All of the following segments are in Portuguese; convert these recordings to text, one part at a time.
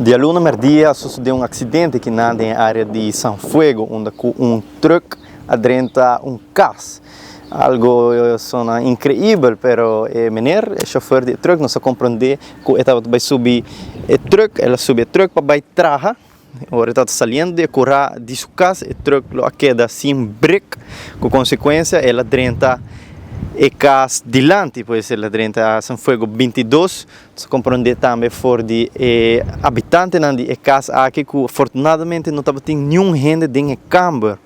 Dia luna merdia sucedeu um acidente aqui na área de San Fuego, onde um truck adentra um carro. Algo sona incrível, pero meneer, o chauffeur de truck, não se compreende que ele estava para subir o truck, ela subiu o truck para vai traja, agora está saindo de correr de sua casa, o truck lo queda sem break, com consequência ela adentra e cas dilante, pois ela adentra San Fuego 22, se compreende também for de habitante de casa aqui que afortunadamente não estava tendo nenhum gente dentro do câmbio,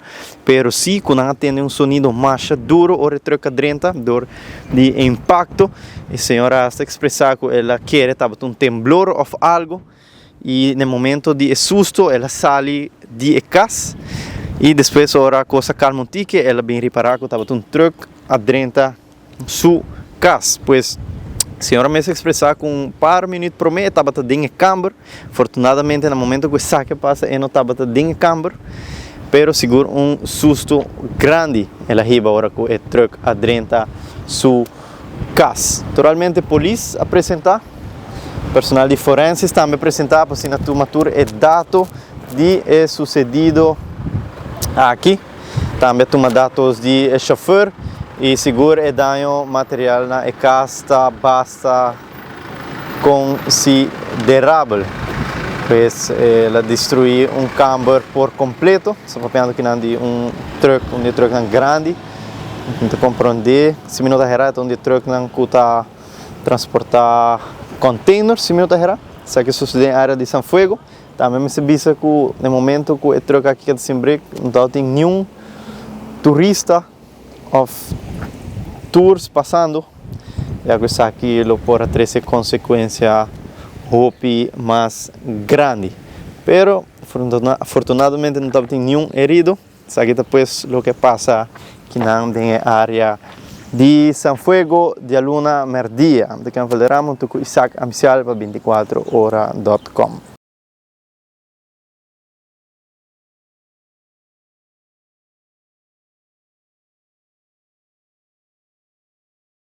pero sim quando tem um sonido mais duro ou retruca adentra, dor de impacto, a senhora está expressando que ela quer, estava um temblor ou algo, e no momento de susto ela sai de casa e depois ora a coisa calma um tique, ela bem reparar que estava um truck adentra sua casa, pois a senhora me expressar com um par de minutos por mês, estava dentro do câmbio, afortunadamente no momento que o saque passa, ela não estava dentro do câmbio, pero seguro susto grande, ela riba agora com o truck adentra sua casa. Naturalmente a polícia apresentar, personal de forenses também apresentar para assinatura o dado de sucedido aqui, também toma dados de chauffeur e seguro é dano material na casa basta considerável, pois ela destruiu câmbio por completo, só pensando que não truck grande, não compreender, se minuto errado truck não custa transportar container, se minuto errado, isso que sucede na área de San Fuego, também me se visa que no momento que o truck aqui é sem break, não tem nenhum turista of tours passando, e a coisa aqui pode trazer consequência mais grande, pero afortunadamente não tem nenhum herido. Isso aqui depois o que passa aqui na área de San Fuego de luna merdia, de quem falaremos com Isaac Amcial para 24horas.com.